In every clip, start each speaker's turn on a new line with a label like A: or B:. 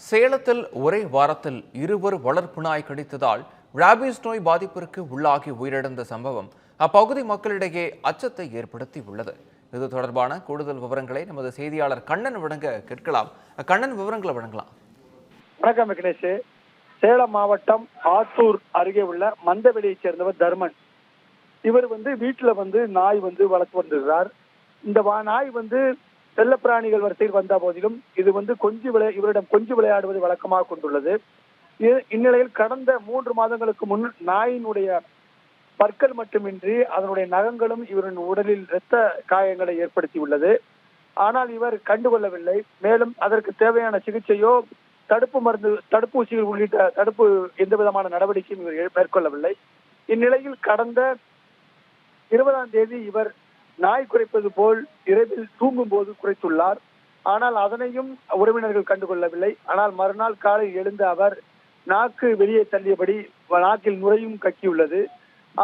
A: சேலத்தில் ஒரே வாரத்தில் இருவர் வளர்ப்பு நாய் கடித்ததால் ராபிஸ் நோய் பாதிப்பிற்கு உள்ளாகி உயிரிழந்த சம்பவம் அப்பகுதி மக்களிடையே அச்சத்தை ஏற்படுத்தி உள்ளது. இது தொடர்பான கூடுதல் விவரங்களை நமது செய்தியாளர் கண்ணன் வழங்க கேட்கலாம். கண்ணன், விவரங்களை வழங்கலாம்.
B: வணக்கம் விக்னேஷ். சேலம் மாவட்டம் ஆத்தூர் அருகே உள்ள மந்தவெளியைச் சேர்ந்தவர் தர்மன். இவர் வீட்டுல நாய் வளர்த்து வந்திருக்கிறார். இந்த நாய் செல்ல பிராணிகள் வரிசையில் வந்த போதிலும் இது இவரிடம் கொஞ்சி விளையாடுவது வழக்கமாக கொண்டுள்ளது. இந்நிலையில் கடந்த 3 மாதங்களுக்கு முன் நாயினுடைய பற்கள் மட்டுமின்றி அதனுடைய நகங்களும் இவரின் உடலில் இரத்த காயங்களை ஏற்படுத்தியுள்ளது. ஆனால் இவர் கண்டுகொள்ளவில்லை. மேலும் அதற்கு தேவையான சிகிச்சையோ தடுப்பூசிகள் உள்ளிட்ட எந்த விதமான நடவடிக்கையும் இவர் மேற்கொள்ளவில்லை. இந்நிலையில் கடந்த 20ஆம் தேதி இவர் நாய் குறைப்பது போல் இரவில் தூங்கும் போது குறைத்துள்ளார். ஆனால் அதனையும் உறவினர்கள் கண்டுகொள்ளவில்லை. ஆனால் மறுநாள் காலை எழுந்த அவர் நாக்கு வெளியே தள்ளியபடி நாக்கில் நுரையும் கக்கியுள்ளது.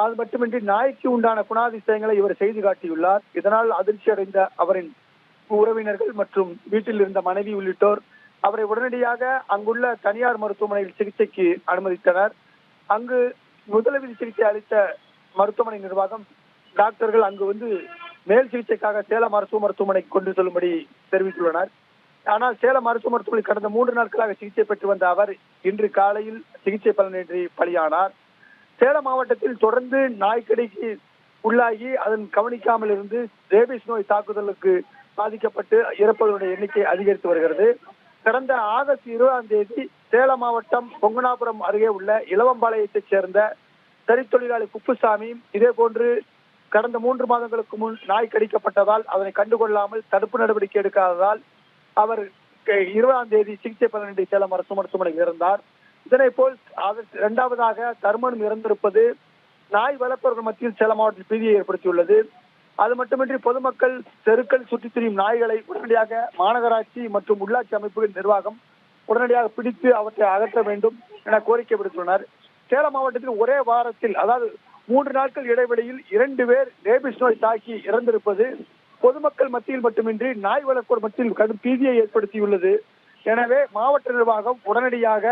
B: அது மட்டுமின்றி நாய்க்கு உண்டான குணாதிசயங்களை இவர் செய்து காட்டியுள்ளார். இதனால் அதிர்ச்சி அடைந்த அவரின் உறவினர்கள் மற்றும் வீட்டில் இருந்த மனைவி உள்ளிட்டோர் அவரை உடனடியாக அங்குள்ள தனியார் மருத்துவமனையில் சிகிச்சைக்கு அனுமதித்தனர். அங்கு முதலுதவி சிகிச்சை அளித்த மருத்துவமனை நிர்வாகம் டாக்டர்கள் அங்கு மேல் சிகிச்சைக்காக சேலம் மருத்துவமனைக்கு கொண்டு செல்லும்படி தெரிவித்துள்ளனர். ஆனால் சேலம் மருத்துவமனை கடந்த 3 நாட்களாக சிகிச்சை பெற்று வந்த அவர் இன்று காலையில் சிகிச்சை பலனின்றி பலியானார். சேலம் மாவட்டத்தில் தொடர்ந்து நாய்க்கடிக்கு உள்ளாகி அதன் கவனிக்காமல் இருந்து ரேபிஸ் நோய் தாக்குதலுக்கு பாதிக்கப்பட்டு இறப்பவர்களுடைய எண்ணிக்கை அதிகரித்து வருகிறது. கடந்த ஆகஸ்ட் 20ஆம் தேதி சேலம் மாவட்டம் பொங்கனாபுரம் அருகே உள்ள இளவம்பாளையத்தைச் சேர்ந்த தறித்தொழிலாளி குப்புசாமி இதே போன்று கடந்த 3 மாதங்களுக்கு முன் நாய் கடிக்கப்பட்டதால் அதனை கண்டுகொள்ளாமல் தடுப்பு நடவடிக்கை எடுக்காததால் அவர் 20ஆம் தேதி சிகிச்சை பலனின்றி சேலம் மருத்துவமனையில் இருந்தார். இதனை போல் 2வதாக தர்மனும் இறந்திருப்பது நாய் வளர்ப்பவர்கள் மத்தியில் சேலம் மாவட்டத்தில் பீதியை ஏற்படுத்தியுள்ளது. அது மட்டுமின்றி பொதுமக்கள் தெருக்கள் சுற்றித் திரியும் நாய்களை உடனடியாக மாநகராட்சி மற்றும் உள்ளாட்சி அமைப்புகளின் நிர்வாகம் உடனடியாக பிடித்து அவற்றை அகற்ற வேண்டும் என கோரிக்கை விடுத்துள்ளனர். சேலம் மாவட்டத்தில் ஒரே வாரத்தில், அதாவது 3 நாட்கள் இடைவெளியில் 2 பேர் ரேபிஸ் நோய் தாக்கி இறந்திருப்பது பொதுமக்கள் மத்தியில் மட்டுமின்றி நாய் வளர்ப்போர் மத்தியில் கடும் பீதியை ஏற்படுத்தியுள்ளது. எனவே மாவட்ட நிர்வாகம் உடனடியாக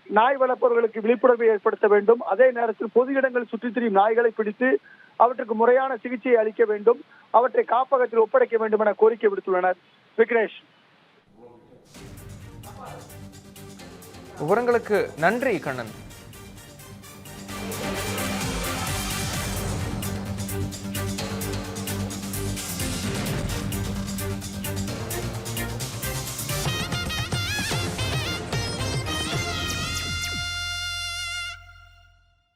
B: நாய் வளர்ப்பவர்களுக்கு விழிப்புணர்வை ஏற்படுத்த வேண்டும். அதே நேரத்தில் பொது இடங்களில் சுற்றித் திரியும் நாய்களை பிடித்து அவற்றுக்கு முறையான சிகிச்சையை அளிக்க வேண்டும், அவற்றை காப்பகத்தில் ஒப்படைக்க வேண்டும் என கோரிக்கை விடுத்துள்ளனர். விக்னேஷ்,
A: விவரங்களுக்கு நன்றி கண்ணன்.